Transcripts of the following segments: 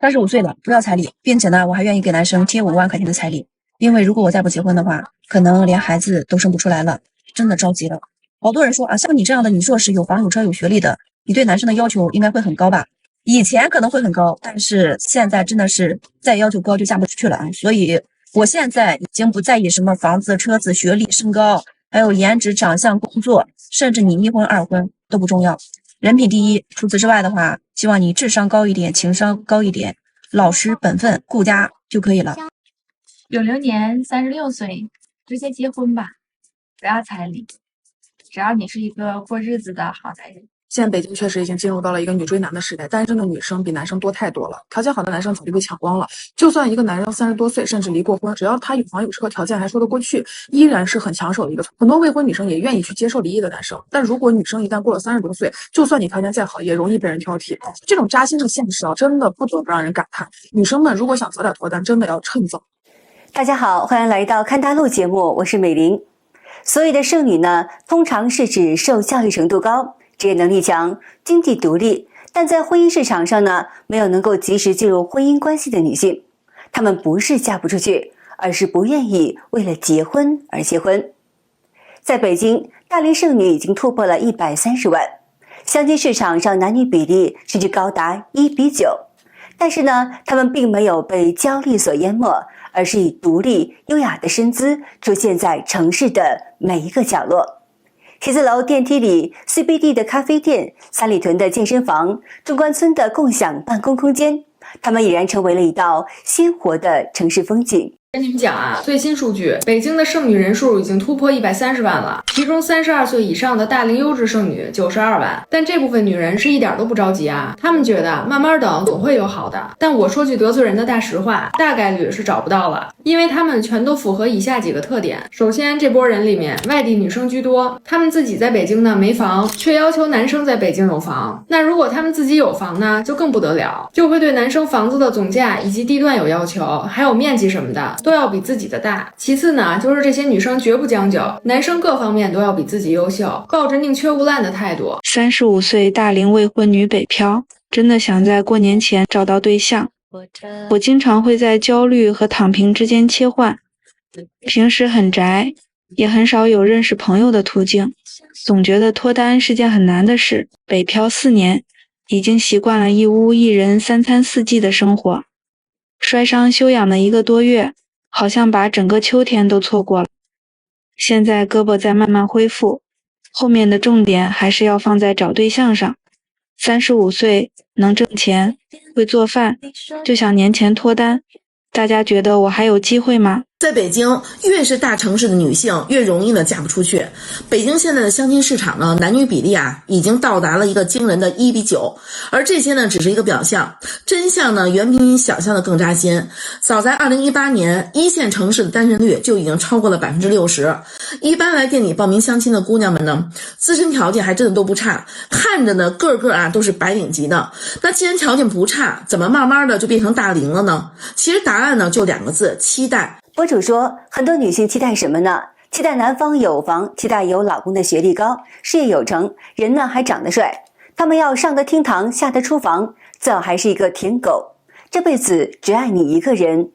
35歲了，不要彩禮，並且呢，我還願意給男生貼5萬塊錢的彩禮，因為如果我再不結婚的話，可能連孩子都生不出來了，真的着急了。好多人說啊，像你這樣的女碩士，有房有車有學歷的，你對男生的要求應該會很高吧？以前可能會很高，但是現在真的是再要求高就嫁不出去了啊！所以我現在已經不在意什麼房子、車子、學歷、身高，還有顏值、長相、工作，甚至你1婚2婚都不重要，人品第一。除此之外的話，希望你智商高一點，情商高一點，老實本分、顧家就可以了。90年36歲，直接結婚吧，不要彩禮，只要你是一個過日子的好男人。現在北京確實已經進入到了一個女追男的時代，單身的女生比男生多太多了，條件好的男生早就被搶光了。就算一個男生30多歲，甚至離過婚，只要他有房有車，條件還說得過去，依然是很搶手的一個。很多未婚女生也願意去接受離異的男生，但如果女生一旦過了30多歲，就算你條件再好，也容易被人挑剔。這種扎心的現實啊，真的不得不讓人感嘆。女生們如果想早點脫單，真的要趁早。大家好，歡迎來到看大陸節目，我是美玲。所謂的剩女呢，通常是指受教育程度高、職業能力強、經濟獨立，但在婚姻市場上呢，沒有能夠及時進入婚姻關係的女性。她們不是嫁不出去，而是不願意為了結婚而結婚。在北京，大齡剩女已經突破了130萬，相親市場上男女比例甚至高達1比9。但是呢，她們並沒有被焦慮所淹沒，而是以獨立優雅的身姿出現在城市的每一個角落。寫字樓電梯裡， CBD 的咖啡店，三里屯的健身房，中關村的共享辦公空間，它們已然成為了一道鮮活的城市風景。跟你們講啊，最新數据，北京的剩女人數已經突破130万了，其中32歲以上的大齡優質剩女92萬。但這部分女人是一點都不着急啊，她們覺得慢慢等總會有好的。但我說句得罪人的大實話，大概率是找不到了，因為她們全都符合以下幾個特點。首先，這波人裡面外地女生居多，她們自己在北京呢沒房，卻要求男生在北京有房。那如果她們自己有房呢，就更不得了，就會對男生房子的總價以及地段有要求，還有面積什麼的都要比自己的大。其次呢，就是這些女生絕不將就，男生各方面都要比自己優秀，抱着寧缺毋濫的態度。35歲大齡未婚女北漂，真的想在過年前找到對象。我經常會在焦慮和躺平之間切換，平時很宅，也很少有認識朋友的途徑，總覺得脫單是件很難的事。北漂4年，已經習慣了一屋一人3餐4季的生活。摔傷休養的1個多月，好像把整個秋天都錯過了。現在胳膊在慢慢恢復，後面的重點還是要放在找對象上。35歲，能掙錢，會做飯，就想年前脫單。大家覺得我還有機會嗎？在北京，越是大城市的女性越容易的嫁不出去。北京現在的相親市场呢，男女比例啊，已经到達了一個驚人的1比9，而這些呢，只是一個表象，真相呢，遠比你想象的更扎心。早在2018年，1線城市的單身率就已經超過了60%。一般來店裡報名相親的姑娘們呢，自身條件還真的都不差，看着呢，個個啊都是白領級的。那既然條件不差，怎麼慢慢的就變成大齡了呢？其實答案呢，就2個字：期待。博主說，很多女性期待什麼呢？期待男方有房，期待有老公的學歷高，事業有成，人呢還長得帥。他們要上得廳堂，下得廚房，最好還是一個舔狗，這輩子只愛你一個人。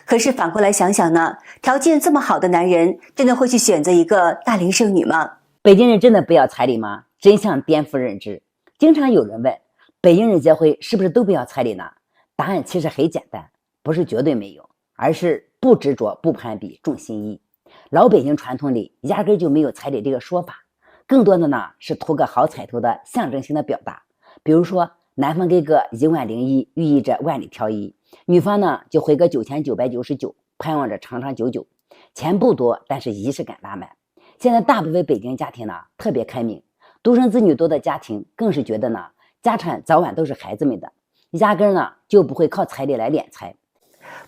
可是反過來想想呢，條件這麼好的男人，真的會去選擇一個大齡剩女嗎？北京人真的不要彩禮嗎？真相顛覆認知。經常有人問，北京人結婚是不是都不要彩禮呢？答案其實很簡單，不是絕對沒有，而是不執着、不攀比、重心意。老北京傳統裡壓根就沒有彩禮這個說法，更多的呢是图個好彩頭的象徵性的表達。比如說，男方給個10001，寓意着萬里挑一；女方呢就回個9999，盼望着長長久久。錢不多，但是儀式感拉满。現在大部分北京家庭呢特別開明，獨生子女多的家庭更是觉得呢家產早晚都是孩子們的，壓根呢就不会靠彩禮來敛財。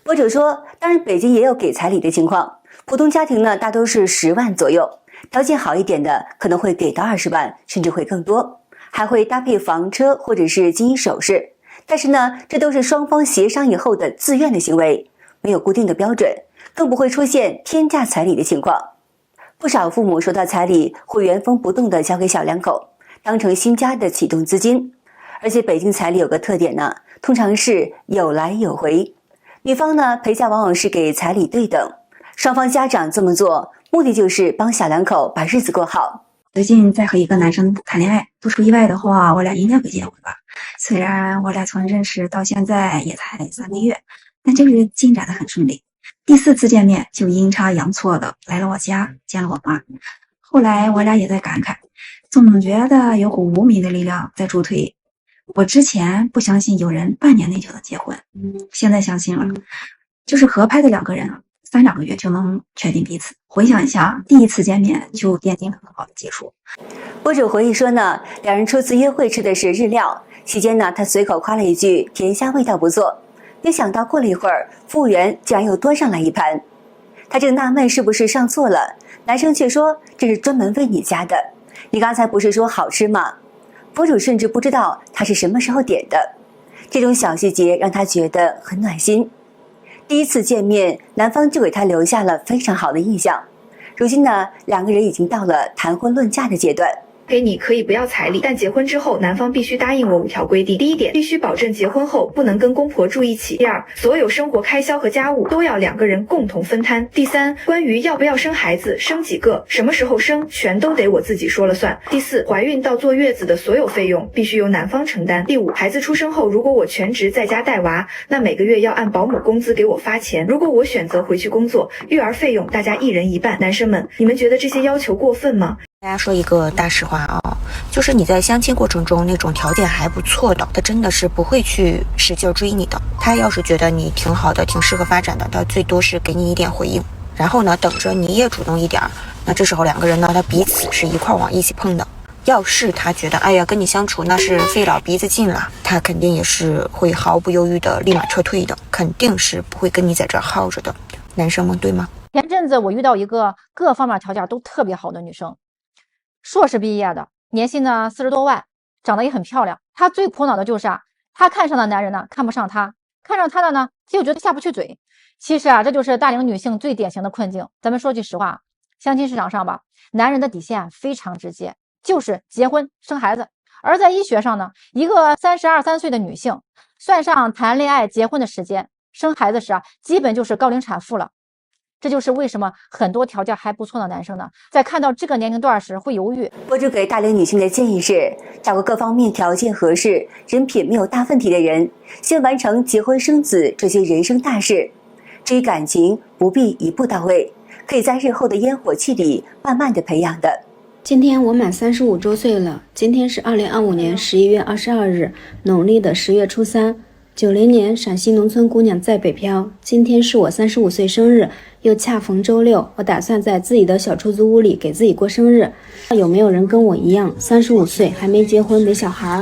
博主說，當然北京也有給彩禮的情況，普通家庭呢大都是10萬左右，条件好一點的可能會給到20萬，甚至會更多，還會搭配房車或者是金银首飾。但是呢，這都是雙方協商以後的自願的行為，沒有固定的標準，更不會出現天價彩禮的情況。不少父母收到彩禮會原封不動地交給小两口，當成新家的啟動資金。而且北京彩禮有個特點呢，通常是有來有回。女方呢，陪嫁往往是给彩礼对等，双方家長這麼做，目的就是幫小两口把日子過好。最近在和一個男生談戀愛，不出意外的話，我倆應該會結婚吧。雖然我倆從認識到現在也才3個月，但這個月進展得很順利。第4次見面就陰差陽錯的來了我家，見了我媽。後來我倆也在感慨，總覺得有股無名的力量在助推。我之前不相信有人半年內就能結婚，現在相信了。就是合拍的2個人，3-2個月就能確定彼此。回想一下，第1次見面就奠定了很好的基礎。博主回憶說呢，兩人初次約會吃的是日料，期間呢，他隨口誇了一句甜蝦味道不錯，沒想到過了一會兒，服務員竟然又端上來一盤。他正納悶是不是上錯了，男生卻說這是專門為你加的，你剛才不是說好吃嗎？博主甚至不知道他是什麼時候點的，這種小細節讓他覺得很暖心。第1次見面，男方就給他留下了非常好的印象。如今呢，2個人已經到了談婚論嫁的階段。給你可以不要彩禮，但結婚之後，男方必須答應我5條規定。第1點，必須保證結婚後不能跟公婆住一起。第2，所有生活開銷和家務都要2個人共同分攤。第3，關於要不要生孩子、生幾個、什麼時候生，全都得我自己說了算。第4，懷孕到坐月子的所有費用必須由男方承擔。第5，孩子出生後，如果我全職在家帶娃，那每個月要按保姆工資給我發錢。如果我選擇回去工作，育兒費用大家1人1半。男生們，你們覺得這些要求過分嗎？大家說一個大實話啊，就是你在相親過程中那種条件還不錯的，他真的是不會去使勁追你的。他要是覺得你挺好的，挺適合發展的，他最多是給你一點回應，然後呢，等着你也主動一點。那這時候2個人呢，他彼此是一塊往一起碰的。要是他覺得哎呀跟你相處那是費老鼻子勁了，他肯定也是會毫不猶豫的立馬撤退的，肯定是不會跟你在這兒耗着的。男生們對嗎？前陣子我遇到一個各方面條件都特別好的女生，碩士畢業的，年薪呢40多萬，長得也很漂亮。她最苦惱的就是她看上的男人呢看不上她，看上她的呢又覺得下不去嘴。其實這就是大龄女性最典型的困境。咱们說句實話，相親市場上吧，男人的底線非常直接，就是結婚生孩子。而在醫學上呢，一個32、3歲的女性，算上談戀愛結婚的時間，生孩子時基本就是高齡產婦了。這就是為什麼很多條件還不錯的男生呢，在看到這個年齡段時會猶豫。博主給大齡女性的建議是，找個各方面條件合適、人品沒有大問題的人，先完成結婚生子這些人生大事。至於感情，不必一步到位，可以在日後的煙火氣裡慢慢的培養的。今天我滿35周歲了，今天是2025年11月22日，農曆的10月初3。90年陝西農村姑娘在北漂，今天是我35歲生日，又恰逢周六，我打算在自己的小出租屋裡給自己過生日。有沒有人跟我一樣35歲還沒結婚沒小孩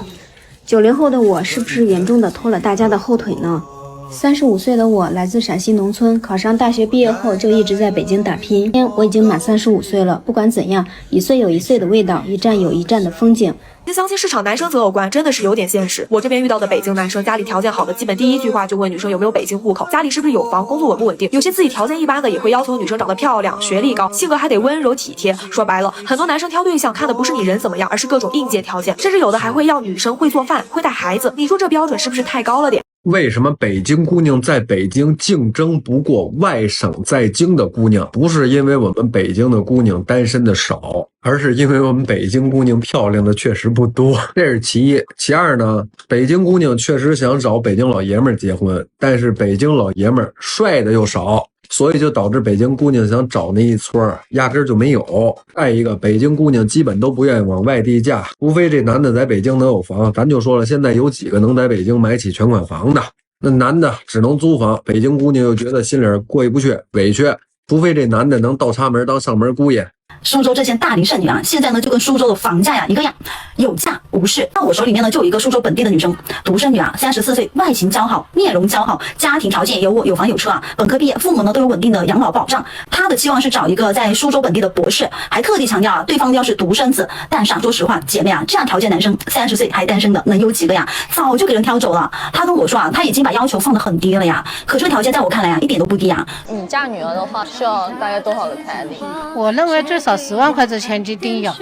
？90後的我是不是嚴重的拖了大家的後腿呢？35歲的我來自陝西農村，考上大學畢業後就一直在北京打拼。今天我已經滿35歲了，不管怎樣，一歲有一歲的味道，一站有一站的風景。相親市場男生擇偶觀真的是有點現實。我這邊遇到的北京男生家裡條件好的，基本第一句話就問女生有沒有北京戶口，家裡是不是有房，工作穩不穩定。有些自己條件一般的也會要求女生長得漂亮、學歷高、性格還得溫柔體貼。說白了，很多男生挑對象看的不是你人怎麼樣，而是各種硬件條件，甚至有的還會要女生會做飯、會帶孩子。你說這標準是不是太高了點？為什麼北京姑娘在北京競爭不過外省在京的姑娘？不是因為我們北京的姑娘單身的少，而是因為我們北京姑娘漂亮的確實不多，這是其一。其二呢，北京姑娘確實想找北京老爺們結婚，但是北京老爺們帥的又少，所以就導致北京姑娘想找那一撮壓根就沒有。再一個，北京姑娘基本都不願意往外地嫁，除非這男的在北京能有房。咱就說了，現在有幾個能在北京買起全款房的？那男的只能租房，北京姑娘又觉得心裡過意不去，委屈，除非這男的能倒插门當上門姑爺。蘇州這些大齡剩女現在呢就跟蘇州的房價一個樣，有價無市。那我手裡面呢就有一個蘇州本地的女生，獨生女34歲，外形姣好，面容姣好，家庭條件優渥，有房有車本科畢業，父母呢都有穩定的養老保障。她的期望是找一個在蘇州本地的博士，還特地強調對方要是獨生子。但是說實話，姐妹這樣條件男生30歲還單身的能有幾個呀？早就給人挑走了。他跟我說他已經把要求放得很低了呀，可這條件在我看來一點都不低呀。你嫁女兒的話需要大概多少的彩禮？我認為最少10萬塊之前一定要，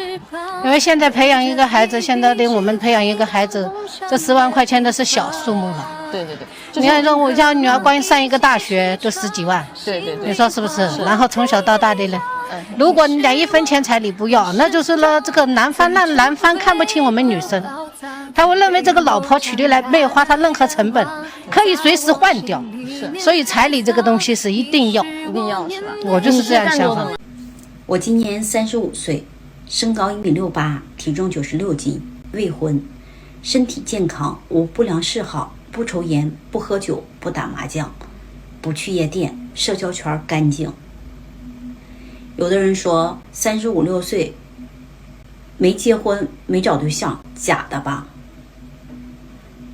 因為現在培養一個孩子，現在連我們培養一個孩子，這10萬塊錢都是小數目了。对对对，你看说我家女儿光上一个大学都10几万，对对对，你说是不是？然后从小到大的呢，如果你连1分钱彩礼不要，那就是了这个男方让男方看不起我们女生，他会認為這個老婆娶的來沒有花他任何成本，可以隨時換掉。所以彩禮這個東西是一定要，一定要是吧？我就是這樣想法。我今年35歲，身高1.68米，體重96斤，未婚，身體健康，無不良嗜好，不抽煙，不喝酒，不打麻將，不去夜店，社交圈乾淨。有的人說35、36歲沒結婚沒找對象，假的吧？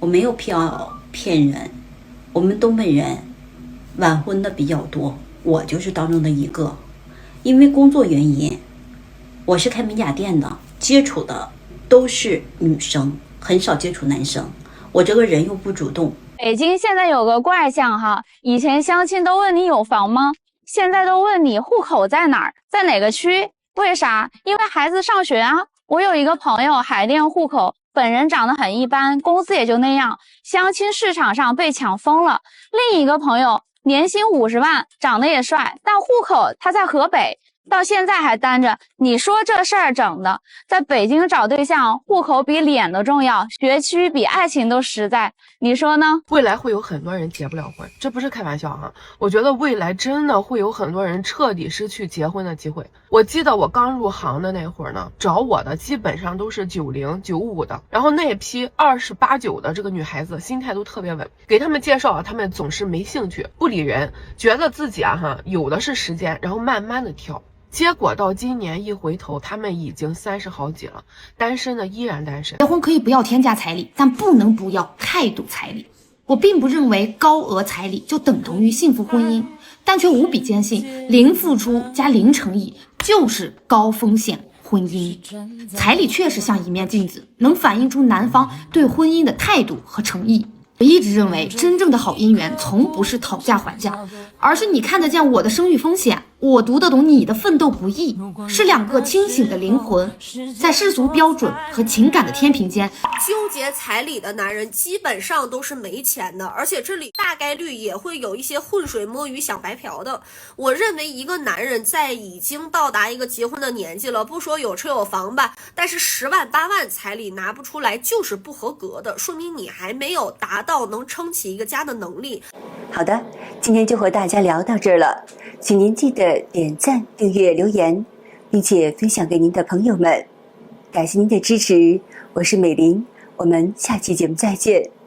我沒有騙人，我們東北人晚婚的比較多，我就是當中的一個。因為工作原因，我是開美甲店的，接觸的都是女生，很少接觸男生。我這個人又不主動。北京現在有個怪象哈，以前相親都問你有房嗎？現在都問你戶口在哪兒，在哪個區？為啥？因為孩子上學啊。我有一個朋友海淀戶口，本人長得很一般，工資也就那樣，相親市場上被搶瘋了。另一個朋友年薪50萬，長得也帥，但戶口他在河北，到現在還單着。你說這事兒整的，在北京找對象，戶口比臉都重要，學區比愛情都實在，你說呢？未來會有很多人結不了婚，這不是開玩笑哈。我覺得未來真的會有很多人徹底失去結婚的機會。我記得我剛入行的那會兒呢，找我的基本上都是90、95的，然後那批28、9的這個女孩子心態都特別穩，給他們介紹，他們總是沒興趣，不理人，覺得自己有的是時間，然後慢慢的挑。結果到今年一回頭，他們已經30好幾了，單身的依然單身。結婚可以不要天價彩禮，但不能不要態度彩禮。我並不認為高額彩禮就等同於幸福婚姻，但卻無比堅信零付出加零誠意就是高風險婚姻。彩禮確實像一面鏡子，能反映出男方對婚姻的態度和誠意。我一直認為真正的好姻緣從不是討價還價，而是你看得見我的生育風險，我讀得懂你的奮鬥不易，是兩個清醒的靈魂在世俗標準和情感的天平間糾結彩禮的男人基本上都是沒錢的，而且這裡大概率也會有一些渾水摸魚想白嫖的。我認為一個男人在已經到達一個結婚的年紀了，不說有車有房吧，但是10萬8萬彩禮拿不出來就是不合格的，說明你還沒有達到能撐起一個家的能力。好的，今天就和大家聊到這兒了，請您記得點讚、訂閱、留言，並且分享給您的朋友們。感謝您的支持，我是美玲，我們下期節目再見。